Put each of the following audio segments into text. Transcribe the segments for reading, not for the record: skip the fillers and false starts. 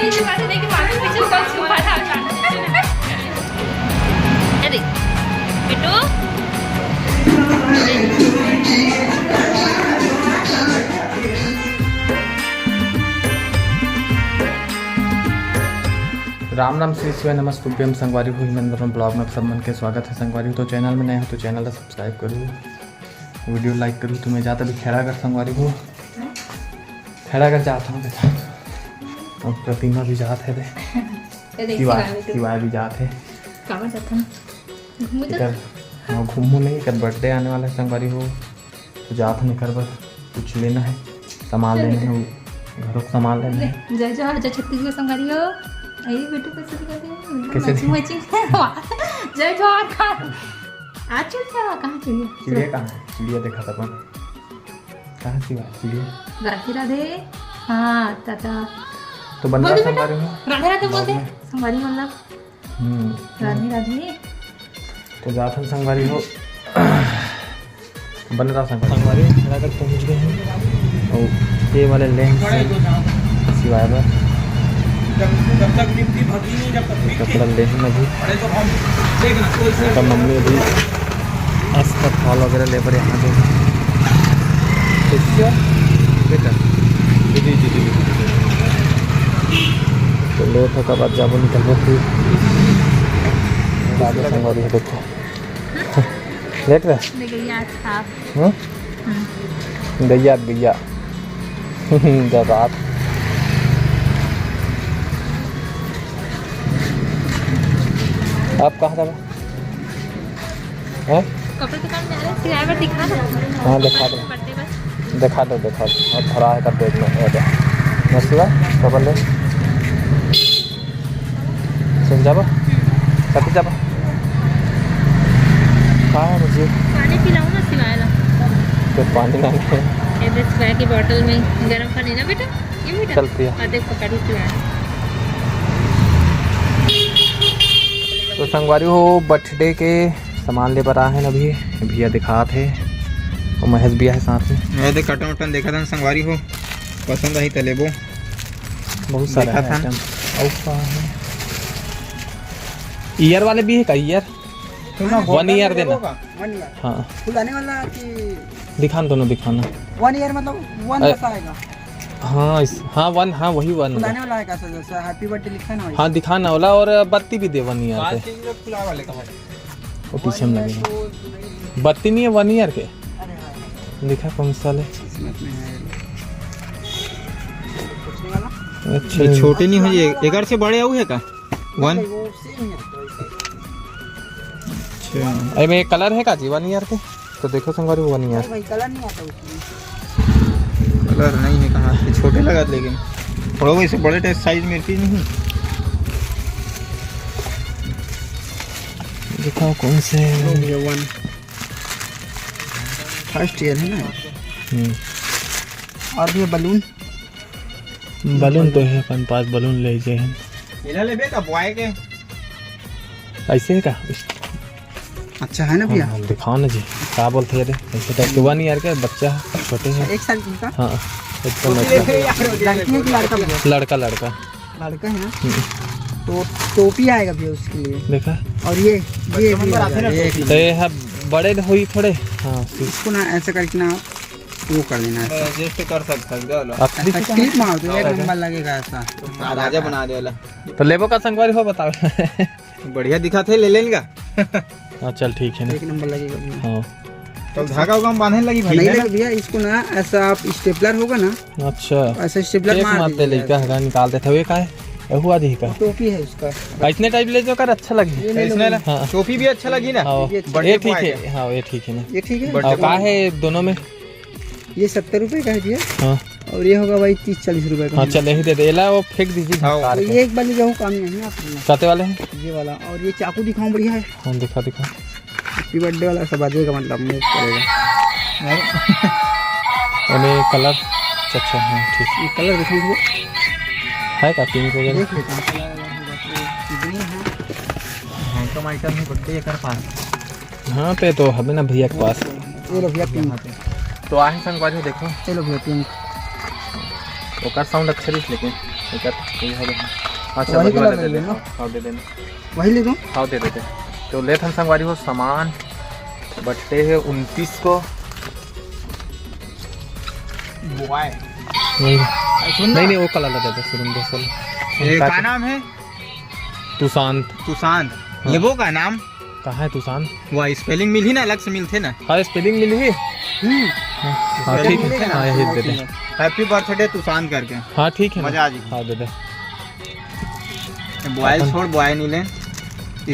इसी बात है कि मामी पीछे कौन छुपा था अरे बेटू राम राम श्री शिवाय नमस्तुभ्यम संगवारी हो हिमेंद्र ब्लॉग में सब मन के स्वागत है। संगवारी तो चैनल में नए हो तो चैनल को सब्सक्राइब करूँ, वीडियो लाइक करूँ। तो मैं जाता भी खेड़ागढ़ संगवारी हो, खेड़ागढ़ जाता हूँ देखा और प्रतिमा भी जाते है, शिवाय भी जाते है इधर। हाँ घूमू नहीं कर, बर्थडे आने वाला है संगवारी हो तो जाते नहीं कर, बस कुछ लेना है, सामान लेना है, घरों का सामान लेना है। जय जोहार, जय छत्तीसगढ़ संगवारी हो। अरे बेटू कैसे दिखाते हैं? कैसे मैचिंग जय जोहार कहाँ आज चिड़िया कहाँ चिड़िया चिड़िया कहाँ है? चिड़िया देखा था अपन कहाँ सी बात चिड़िया। राधे राधे। हाँ टाटा तो बन रहा संगवारी हो, राधे राधे बोलते संगवारी मतलब राधे राधे। तो जाथन संगवारी हो बन रहा संगवारी खेड़ागढ़ पहुँच गए हैं और ये वाले लेंस सिवाय पर कपड़ा लेने में भी तो मम्मी अभी अस्पताल वगैरह ले पर यहाँ पे बेटा जी जी जी तो ले तो बाद जब निकल फिर संगवारी है देखो देख रहे गैया गैया रात आप कहाँ था? कपड़े दुकान में आ रहे सिराय पर दिखा दो। हाँ दिखा दो दिखा दो दिखा दो और भरा है कर दो में सिवा कपड़ ले सुन जाबो कति जाबो कहाँ है मुझे पानी पिलाऊं ना सिवाय ला तो पानी ना है ये सिवाय की बोतल में गर्म पानी ना बेटा ये बेटा चल पिया आधे पकड़ी सिवाय। तो संगवारी हो बर्थडे के सामान ले पर आए हैं अभी भैया दिखाते है और महेश भैया है साथ में। मैं तो कटन वटन देखा था संगवारी हो पसंद आई तलेबो बहुत सारा था। ईयर वाले भी है का ईयर 1 ईयर देना हाँ खुलाने वाला कि दिखाना दोनों दिखाना 1 ईयर मतलब 1 जैसा आएगा। हाँ हाँ 1 हाँ वही 1 खुलाने वाला है कैसा जैसा हैप्पी बर्थडे लिखा है ना हाँ दिखाना वाला और बत्ती भी दे 1 ईयर के खुला वाले का वो पीछे में लगेगा बत्ती नहीं है 1 ईयर के दिखा कौन सा है अच्छा छोटे नहीं हो ये एगर से बड़े आऊ है का 1 अच्छा अरे में कलर है का जी 1 ईयर के तो देखो संगवारी 1 ईयर भाई कलर नहीं आता उसमें कलर नहीं है कहाँ से छोटे लगा लेकिन थोड़ा वैसे बड़े टेस्ट साइज में चीज नहीं दिखाओ कौन से फर्स्ट ईयर है ना। और भी बलून बलून तो है अपन पास बलून ले जाए हैं इला लेबे का बॉय के ऐसे है का अच्छा है ना भैया। हाँ, दिखाओ ना जी क्या बोलते हैं ऐसे टाइप के 1 ईयर के बच्चा छोटे हैं 1 साल का हाँ एकदम लड़की है कि लड़का भैया? लड़का लड़का लड़का है ना तो टोपी आएगा भैया उसके लिए देखा और ये तो ये है बड़े हुई थोड़े हाँ इसको ना ऐसा करके ना वो कर लेना है एडजस्ट कर सकता है क्लिप मार दो 1 नंबर लगेगा ऐसा राजा बना दे वाला तो लेबो का संगवारी हो बताओ बढ़िया दिखा थे ले लेगा हाँ चल ठीक है ना 1 नंबर लगेगा भैया। हाँ तो धागा उगा बांधने लगी भाई नहीं लगा भैया इसको ना ऐसा आप स्टेपलर होगा ना अच्छा ऐसा स्टेपलर एक मार मारते लेके हैगा निकालते थे वे का है हुआ जी का टोपी है उसका ऐसने टाइप ले जो कर अच्छा लगे हाँ टोपी भी अच्छा लगी ना हाँ ये ठीक है हाँ ये ठीक है ना ये ठीक है। और का है दोनों में ये 70 रुपए का है भैया हाँ और ये होगा भाई 30-40 रुपए का। हाँ चल यही दे दे ला वो फेंक दीजिए हाँ, तो ये एक बार ले जाऊँ काम नहीं है आपको चाहते वाले हैं ये वाला। और ये चाकू दिखाऊं बढ़िया है हाँ दिखा दिखा हैप्पी बर्थडे वाला सब बाजू का मतलब मूव करेगा और कलर अच्छा हाँ ठीक ये कलर दिखाऊं है का पिंक वगैरह देख लेता हूं कितनी है हैंडकम आइटम है बर्थडे कर पास हाँ तो हमें ना भैया के पास ये लो भैया पिंक तो आहे संगवारी देखो चलो भैया पिंक ओकर साउंड अच्छा दिख लेकिन अच्छा वही वही वाला कलर दे ले देना। लो। हाँ दे देना। वही ले दूँ। हाँ दे देते। तो ले थन संगवारी हो सामान बटते है 29 को। नहीं वो कलर लगा दे शुरू में। क्या नाम है? तुशांत। तुशांत। ये वो का नाम? कहाँ है तुशांत? वो स्पेलिंग मिल ही ना, अलग से मिलते ना। हाँ स्पेलिंग मिली है। हाँ ठीक है। हाँ यही दे दे। हैप्पी बर्थडे तुशांत करके। हाँ ठीक है ना। मजा आ जाएगी। हाँ दे दे। बॉयल छोड़, बॉयल नहीं ले,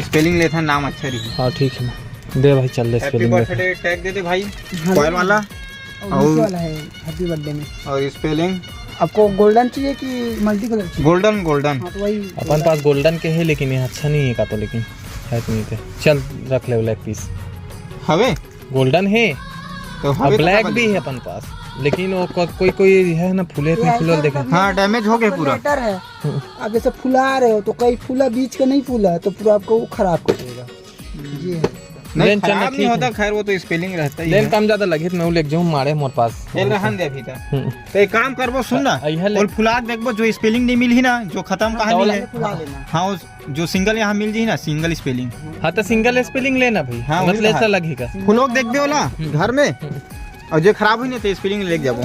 स्पेलिंग लेता नाम अच्छा रही। हाँ ठीक है ना। दे भाई चल दे हैप्पी स्पेलिंग। बर्थडे टैग दे दे भाई, बॉयल वाला और नीचे वाला है हैप्पी बर्थडे में। और स्पेलिंग आपको गोल्डन चाहिए कि मल्टी कलर चाहिए? गोल्डन। गोल्डन हाँ तो वही अपन पास गोल्डन के है लेकिन ये अच्छा नहीं है का तो, लेकिन है तो नहीं थे। चल रख ले ब्लैक पीस। हवे गोल्डन है तो और हवे ब्लैक तो भी है अपन पास, लेकिन वो कोई कोई है ना फूले इतने फूल देखे। हाँ डैमेज हो गया पूरा। लेटर है। आप जैसे फुला रहे हो तो कई फूला बीच का नहीं फूला तो पूरा आपको वो खराब कर देगा। ये है। नहीं लेन चलना खराब नहीं ठीक होता, है। खैर वो तो स्पेलिंग रहता ही लेन है। काम ज्यादा लगे तो मैं लेके जाऊँ मारे मोर पास। चल रहन दे अभी तक। तो एक काम करबो सुन ना, अइहा ले। और फुला के देखबो जो स्पेलिंग नहीं मिली ना, जो खत्म कहानी है। फुला देना। हाँ उस जो सिंगल यहाँ मिल जी ना, सिंगल स्पेलिंग। हाँ तो सिंगल स्पेलिंग लेना भाई। हाँ, मतलब वही ऐसा रहा। लगेगा। फुलोक देख दे वाला घर में, और जो खराब हुई ना तो स्पेलिंग लेके जाबो।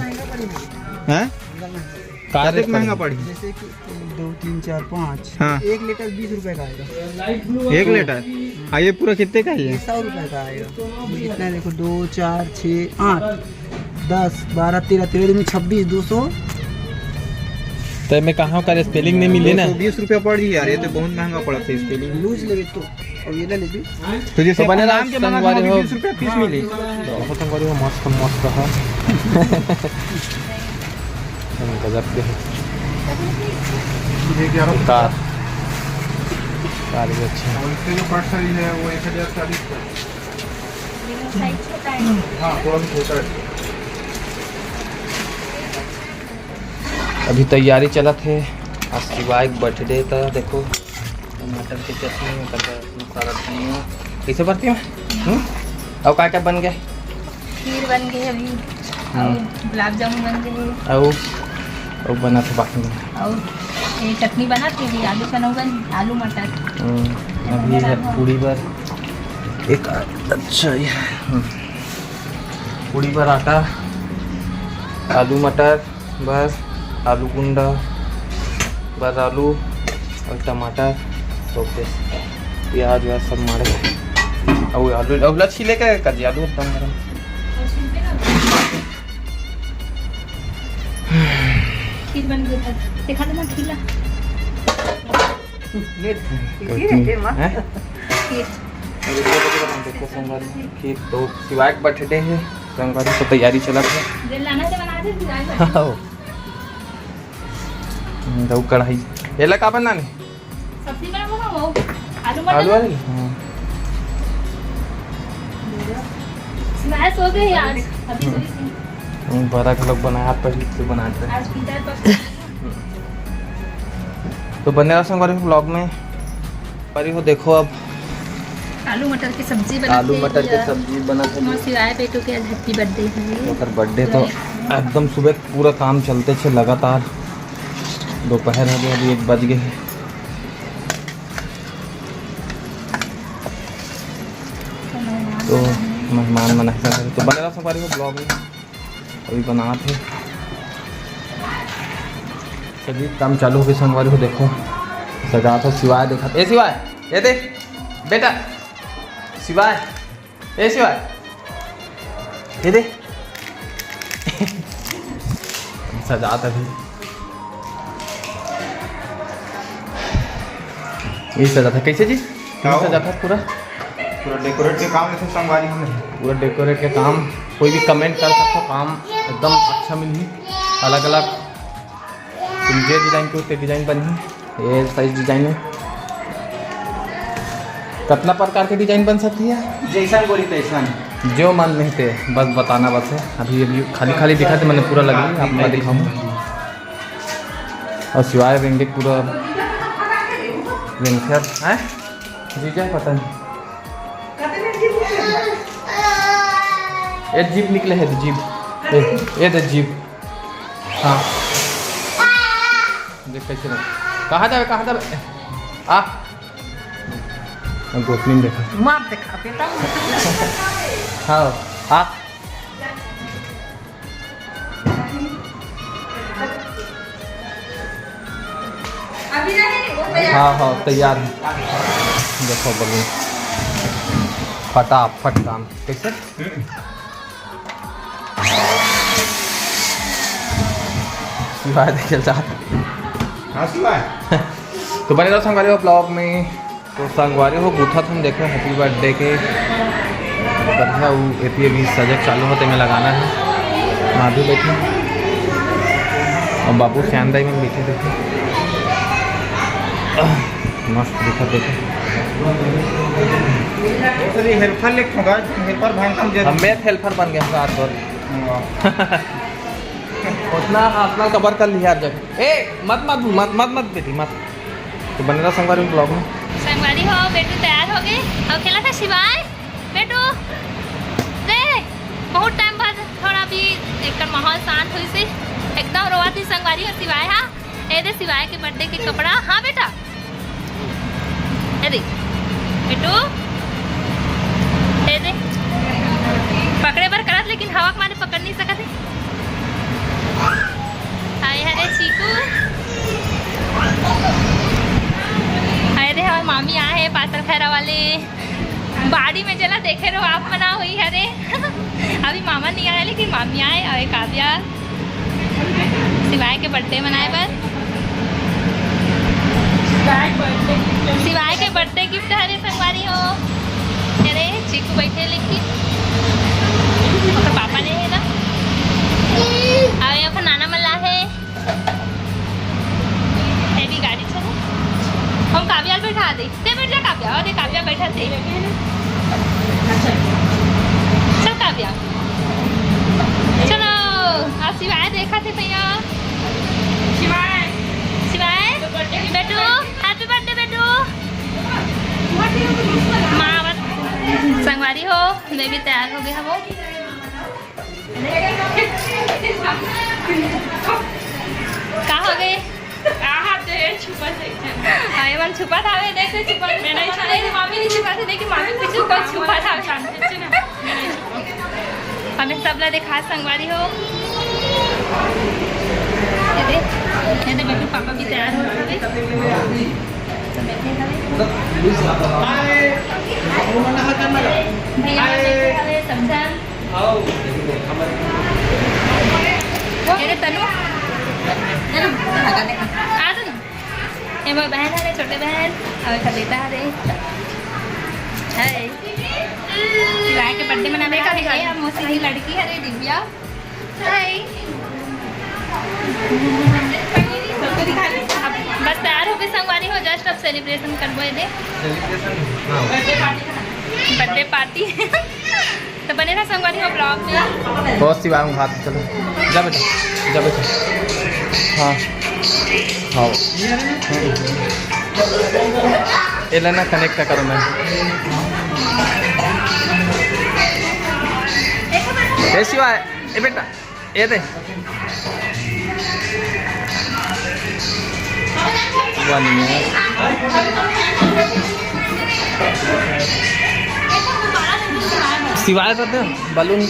हैं कार कितना महंगा पड़ी? जैसे कि 2 3 4 5 हाँ। 1 लीटर 20 रुपए का आएगा। 1 लीटर। हाँ ये पूरा कितने का है ये ये? 100 रुपए का आएगा। ये कितना है देखो 2 4 6 8 10 12 13 13 में 26 200। तो मैं कहाँ का स्पेलिंग नहीं मिले ना। 220 रुपया पड़ जी यार, ये तो बहुत महंगा पड़ा था स्पेलिंग। लूज ले तो और ये ले ले। तो जैसे तो बने अपन रहा नाम के मंगा संगवारी हो। 20 रुपया पीस मिली। मस्त मस्त है। गजब के है। कार कार भी अच्छा है। इसके जो कट साइज है वो 1040 का। साइज छोटा है। हाँ थोड़ा सा छोटा है। अभी तैयारी चला थे। आज शिवाय बर्थडे था। देखो टमाटर की चटनी सारा धनिया कैसे बनती है। अब क्या क्या बन गया? खीर बन गई अभी और गुलाब जामुन बन गए और बना था बाकी में। और ये चटनी बना थी अभी आलू चनौगन आलू मटर। अभी है पूड़ी पर एक अच्छा ये पूड़ी पर आटा, आलू मटर बस, आलू गुंडा बस, आलू और टमाटर ओके, प्याज व्याज सब मारे और आलू अगला छीले के कर दिया आलू एकदम गरम। खीर बन गई था देखा ना खीला हैं? खीर देखो संगवारी खीर तो शिवाय का बर्थडे है, संगवारी को तैयारी चला था। जे लाना से बना दे फिर आएगा। दो कढ़ाई ये लगा बनाने सब्जी बना वो आलू आलू मटर वाली। मैं सो गई आज अभी सोई थी बड़ा लोग बनाया पहले से बनाते हैं। आज पिता पर तो बने रहा संगवारी ब्लॉग में परी हो। देखो अब आलू मटर की सब्जी बना आलू मटर की सब्जी बना और सिवाय पेटो के आज हैप्पी बर्थडे है। तो बर्थडे तो एकदम सुबह पूरा काम चलते थे लगातार। दोपहर हो गए अभी 1 बज गए। तो मेहमान मना तो बने रहा संगवारी हो ब्लॉग में। अभी बना थे चलिए काम चालू हो गई संगवारी हो। देखो सजा था शिवाय देखा ए शिवाय ये दे बेटा शिवाय ए शिवाय ये दे सजा था भी ये सजा था कैसे जी सजा था पूरा डेकोरेट के काम में संगवारी हमें पूरा डेकोरेट के काम कोई भी कमेंट कर सकते हो। काम एकदम अच्छा मिली अलग अलग तुम जे डिज़ाइन के उतने डिज़ाइन बनी ये साइज डिज़ाइन है। कितना प्रकार के डिज़ाइन बन सकती है जैसा बोली तैसा जो मन में थे बस बताना बस है। अभी खाली खाली दिखा थे मैंने पूरा लगा आप मैं दिखाऊँ और सिवाय रेंगे पूरा वेंचर है जी क्या पता नहीं ये जीप निकले है जीप ये तो जीप हाँ देख कैसे कहाँ जावे आ गोतनी में देखा मार देखा बेटा हाँ आ अभी नहीं वो तैयार हाँ तैयार है। देखो बलून फटाफट काम कैसे शिवाय देखे साथ हाँ शिवाय तो बने रहो संगवारी हो ब्लॉग में। तो संगवारी हो बूथा तुम देखो हैप्पी बर्थडे के बढ़िया वो एपी अभी सजग चालू होते में लगाना है। माधु बैठी और बाबू श्यानदाई में बैठे देखे मस्त दिखा देखे हेल्पर लिख होगा हेल्पर भाई तुम हम मैं हेल्पर बन गए रात भर उतना अपना कवर कर लिया हर जगह ए मत मत मत मत मत बेटी मत। तो बने रहा संगवारी ब्लॉग में। संगवारी हो बेटू तैयार हो गए अब खेला था शिवाय बेटू दे बहुत टाइम बाद थोड़ा भी एक माहौल शांत हुई से एकदम रोआ थी संगवारी हो शिवाय हाँ ए दे शिवाय के बर्थडे के कपड़ा हाँ बेटा ए दे बेटू ए दे पकड़े बर करत लेकिन हवा के मारे पकड़ नहीं सकत है। हाय हरे चीकू हाय रे हमारे मामी आए हैं पासल खैरा वाले बाड़ी में जला देखे रहो आप मना हुई हरे अभी मामा नहीं आया लेकिन मामी आए और काव्या शिवाय के बर्थडे मनाए पर शिवाय के बर्थडे गिफ्ट हरे संगवारी हो अरे चीकू बैठे लेकिन पापा ने है ना और यहाँ पर नाना मल्ला है ये भी गाड़ी चलो हम काव्या बैठा दे बैठ जा काव्या और काव्या बैठा दे चल काव्या चलो आप शिवाय देखा थे भैया शिवाय बेटू हैप्पी बर्थडे बेटू माँ संगवारी हो मैं भी तैयार हो गया वो कहाँ हो गए छुपा था वे देखते छुपा नहीं मामी नहीं छुपा थे लेकिन मामी पीछे कौन छुपा था हमें सबला देखा संगवारी हो ये बेटू पापा भी तैयार हो गए भैया समझा तनु ये मेरी बहन है छोटे बहन और इसका बेटा है शिवाय के बर्थडे मनाने का है मौसी की लड़की है दिव्या बस तैयार हो गए संगवारी हो जस्ट अब सेलिब्रेशन करबो दे बर्थडे पार्टी तो बने रहा संगवारी हो ब्लॉग में बहुत शिवाय में हाथ चलो जा बेटा हाँ हाँ ये लेना कनेक्ट करो मैं ए शिवाय ए बेटा ये दे शिवाय करते हैं बलून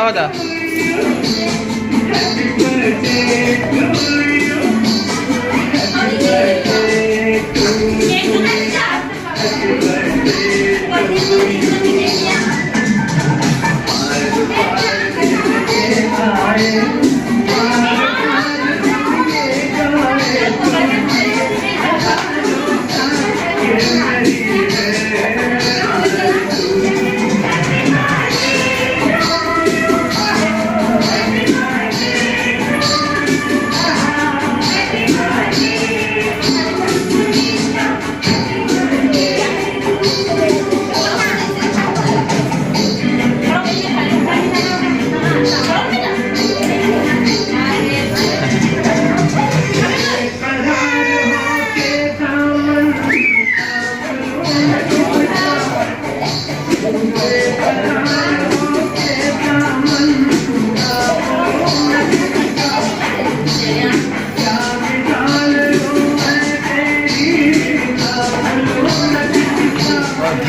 होता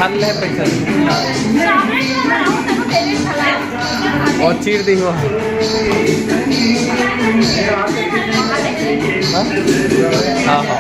धल है पैसा और चीर दी हो हाँ हाँ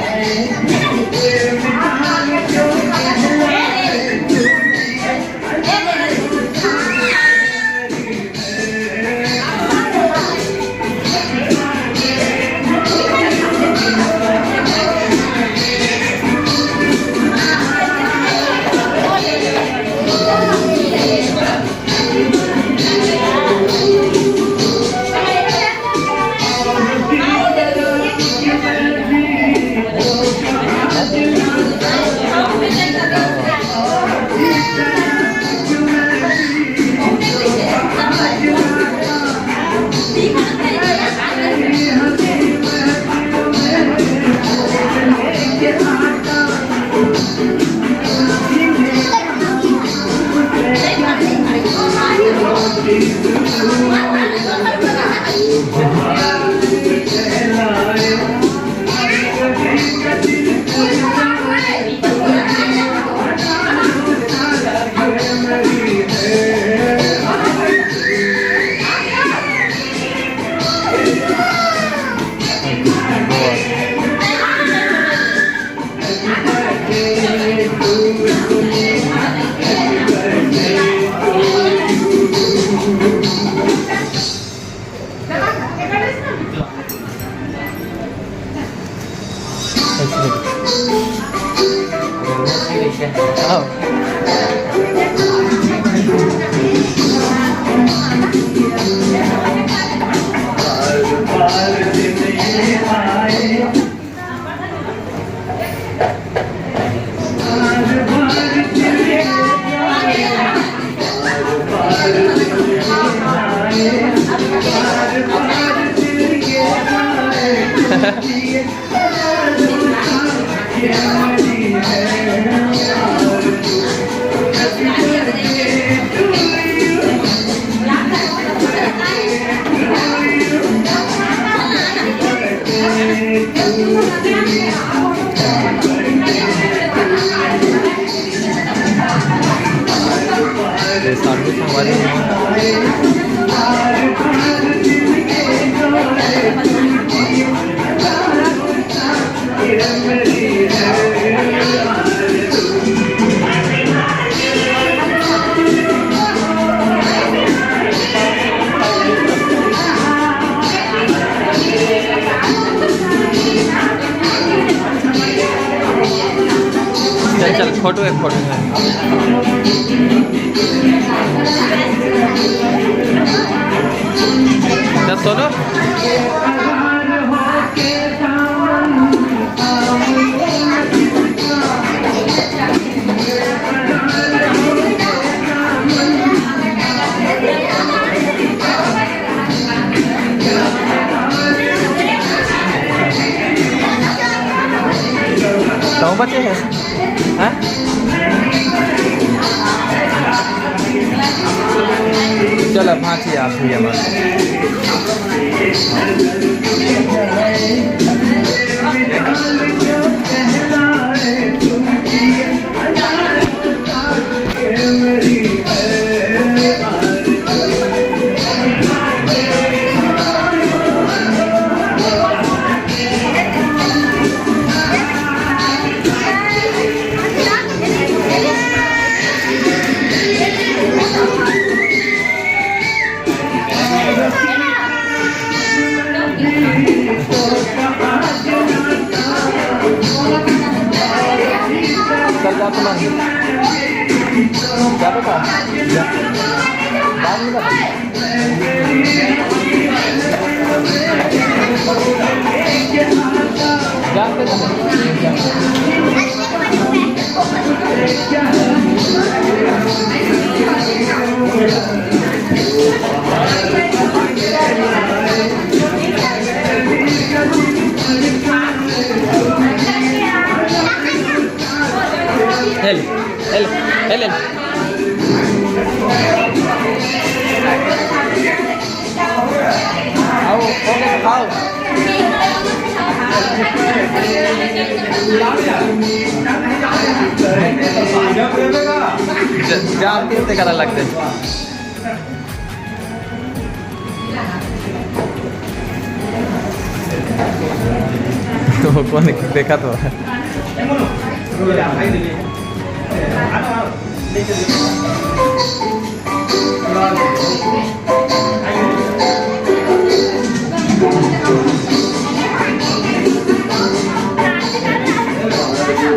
साधु संवारी चल चल फोटो एक फोटो है चल सोनो तो बच्चे हैं हाँ चलो भांची आप भी हमारे जा तो मान जा बेटा जा बाद में बता जाते हेल आओ ओके खाओ जाते ते करायला लागते तो कोण देखा तो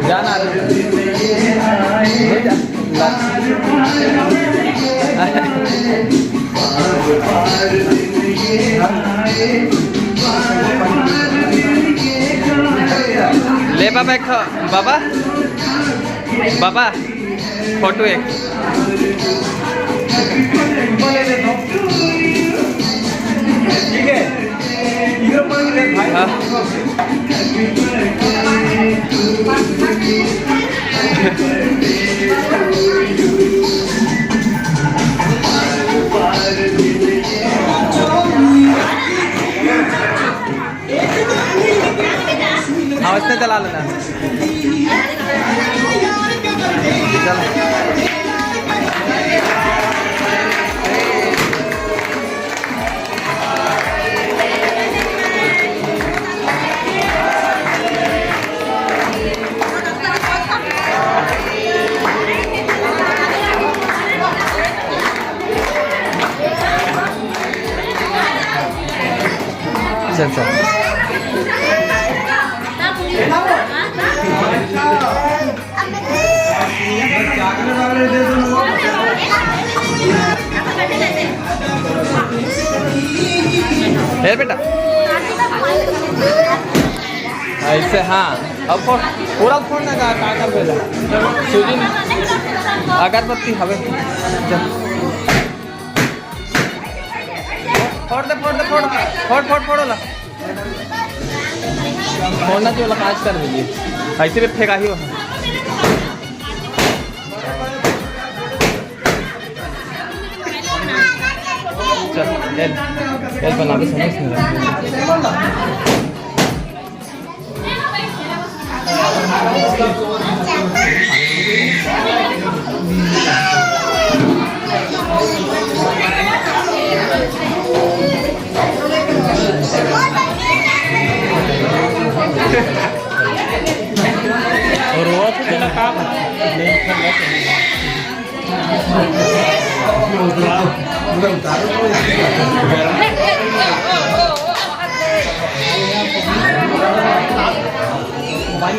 जाना ले बाबा एक बाबा बाबा फोटो एक ठीक है हाँ अवस्था चला लेना चलो चल चल है बेटा ऐसे हाँ अब पूरा फोन ना काकर भेजा सूजी अगरबत्ती हवे फोड़ ला फोड़ना जो काज कर दीजिए ऐसे भी फेंका ही वहाँ चल हेल्प बना के समझ नहीं और वो तो तेरा काम मोबाइल